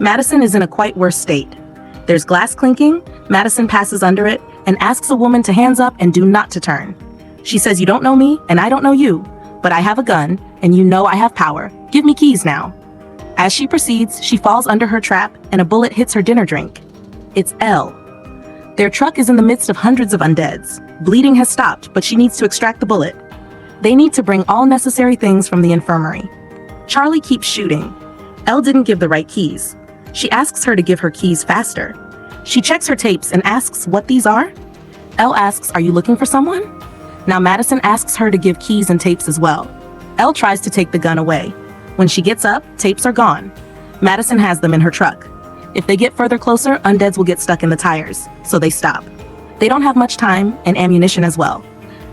Madison is in a quite worse state. There's glass clinking, Madison passes under it and asks a woman to hands up and do not to turn. She says, "You don't know me and I don't know you, but I have a gun and you know I have power. Give me keys now." As she proceeds, she falls under her trap and a bullet hits her dinner drink. It's Elle. Their truck is in the midst of hundreds of undeads. Bleeding has stopped, but she needs to extract the bullet. They need to bring all necessary things from the infirmary. Charlie keeps shooting. Elle didn't give the right keys. She asks her to give her keys faster. She checks her tapes and asks what these are. Elle asks, "Are you looking for someone?" Now Madison asks her to give keys and tapes as well. Elle tries to take the gun away. When she gets up, tapes are gone. Madison has them in her truck. If they get further closer, undeads will get stuck in the tires, so they stop. They don't have much time and ammunition as well.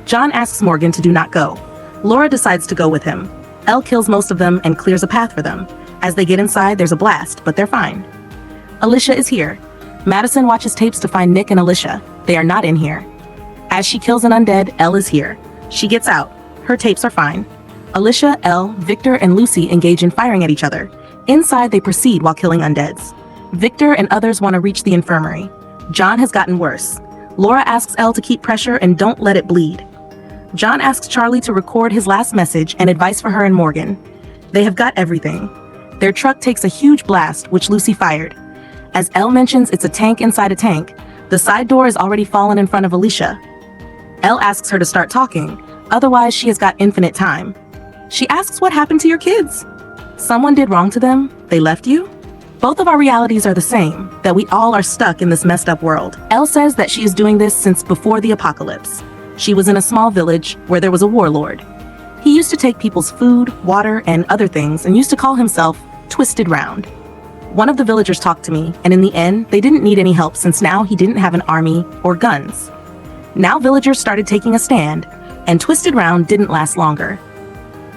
John asks Morgan to do not go. Laura decides to go with him. Elle kills most of them and clears a path for them. As they get inside, there's a blast, but they're fine. Alicia is here. Madison watches tapes to find Nick and Alicia. They are not in here. As she kills an undead, Elle is here. She gets out. Her tapes are fine. Alicia, Elle, Victor, and Lucy engage in firing at each other. Inside, they proceed while killing undeads. Victor and others want to reach the infirmary. John has gotten worse. Laura asks Elle to keep pressure and don't let it bleed. John asks Charlie to record his last message and advice for her and Morgan. They have got everything. Their truck takes a huge blast, which Lucy fired. As Elle mentions it's a tank inside a tank, the side door is already fallen in front of Alicia. Elle asks her to start talking, otherwise she has got infinite time. She asks what happened to your kids. Someone did wrong to them? They left you? Both of our realities are the same, that we all are stuck in this messed up world. Elle says that she is doing this since before the apocalypse. She was in a small village where there was a warlord. He used to take people's food, water, and other things and used to call himself Twisted Round. One of the villagers talked to me, and in the end, they didn't need any help since now he didn't have an army or guns. Now villagers started taking a stand, and Twisted Round didn't last longer.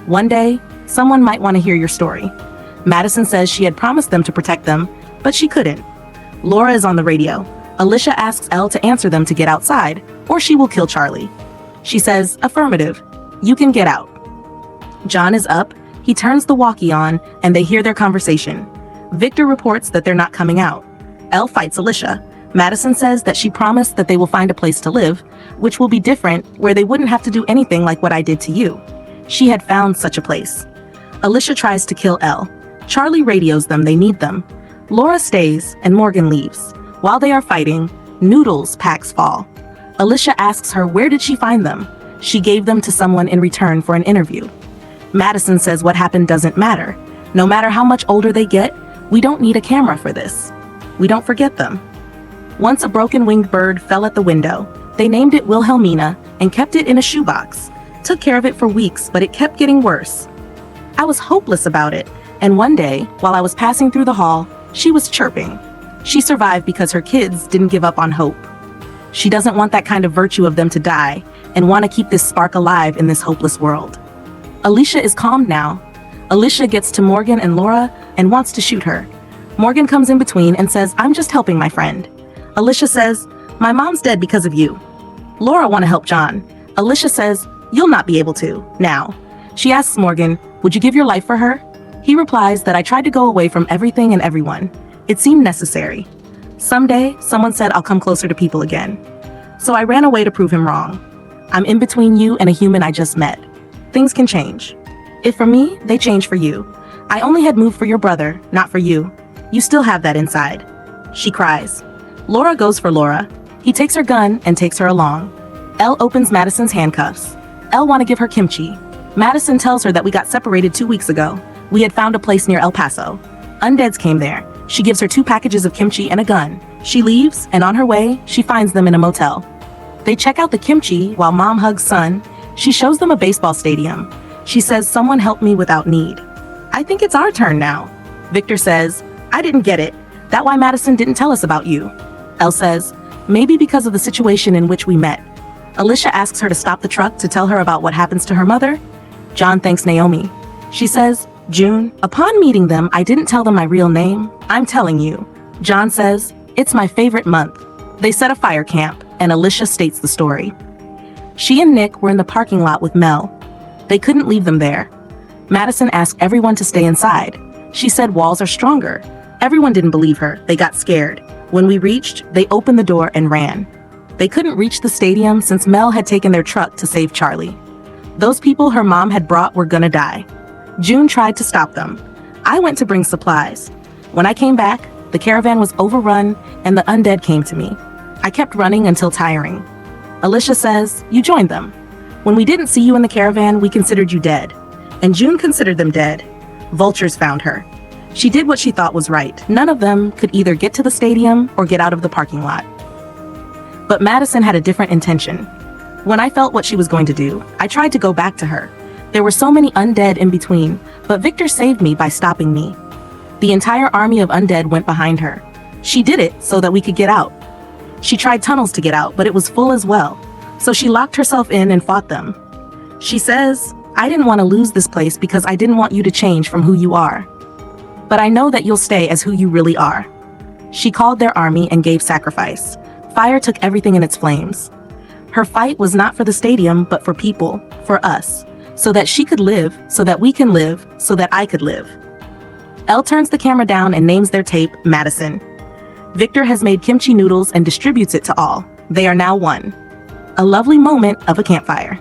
One day, someone might want to hear your story. Madison says she had promised them to protect them, but she couldn't. Laura is on the radio. Alicia asks Elle to answer them to get outside, or she will kill Charlie. She says, "Affirmative. You can get out." John is up. He turns the walkie on, and they hear their conversation. Victor reports that they're not coming out. Elle fights Alicia. Madison says that she promised that they will find a place to live, which will be different, where they wouldn't have to do anything like what I did to you. She had found such a place. Alicia tries to kill Elle. Charlie radios them they need them. Laura stays, and Morgan leaves. While they are fighting, Noodles packs fall. Alicia asks her where did she find them. She gave them to someone in return for an interview. Madison says what happened doesn't matter. No matter how much older they get, we don't need a camera for this. We don't forget them. Once a broken-winged bird fell at the window. They named it Wilhelmina and kept it in a shoebox. Took care of it for weeks, but it kept getting worse. I was hopeless about it, and one day, while I was passing through the hall, she was chirping. She survived because her kids didn't give up on hope. She doesn't want that kind of virtue of them to die and want to keep this spark alive in this hopeless world. Alicia is calmed now. Alicia gets to Morgan and Laura and wants to shoot her. Morgan comes in between and says, "I'm just helping my friend." Alicia says, "My mom's dead because of you." Laura want to help John. Alicia says, "You'll not be able to, now." She asks Morgan, "Would you give your life for her?" He replies that I tried to go away from everything and everyone. It seemed necessary. Someday, someone said I'll come closer to people again. So I ran away to prove him wrong. I'm in between you and a human I just met. Things can change. If for me, they change for you. I only had moved for your brother, not for you. You still have that inside. She cries. Laura goes for Laura. He takes her gun and takes her along. Elle opens Madison's handcuffs. Elle want to give her kimchi. Madison tells her that we got separated 2 weeks ago. We had found a place near El Paso. Undeads came there. She gives her 2 packages of kimchi and a gun. She leaves, and on her way, she finds them in a motel. They check out the kimchi while mom hugs son. She shows them a baseball stadium. She says, "Someone help me without need." I think it's our turn now. Victor says, "I didn't get it. That's why Madison didn't tell us about you." Elle says, "Maybe because of the situation in which we met." Alicia asks her to stop the truck to tell her about what happens to her mother. John thanks Naomi. She says, "June, upon meeting them, I didn't tell them my real name. I'm telling you." John says, "It's my favorite month." They set a fire camp, and Alicia states the story. She and Nick were in the parking lot with Mel. They couldn't leave them there. Madison asked everyone to stay inside. She said walls are stronger. Everyone didn't believe her. They got scared. When we reached, they opened the door and ran. They couldn't reach the stadium since Mel had taken their truck to save Charlie. Those people her mom had brought were gonna die. June tried to stop them. I went to bring supplies. When I came back, the caravan was overrun and the undead came to me. I kept running until tiring. Alicia says, "You joined them. When we didn't see you in the caravan, we considered you dead." And June considered them dead. Vultures found her. She did what she thought was right. None of them could either get to the stadium or get out of the parking lot. But Madison had a different intention. When I felt what she was going to do, I tried to go back to her. There were so many undead in between, but Victor saved me by stopping me. The entire army of undead went behind her. She did it so that we could get out. She tried tunnels to get out, but it was full as well. So she locked herself in and fought them. She says, "I didn't want to lose this place because I didn't want you to change from who you are. But I know that you'll stay as who you really are." She called their army and gave sacrifice. Fire took everything in its flames. Her fight was not for the stadium, but for people, for us, so that she could live, so that we can live, so that I could live. Elle turns the camera down and names their tape Madison. Victor has made kimchi noodles and distributes it to all. They are now one. A lovely moment of a campfire.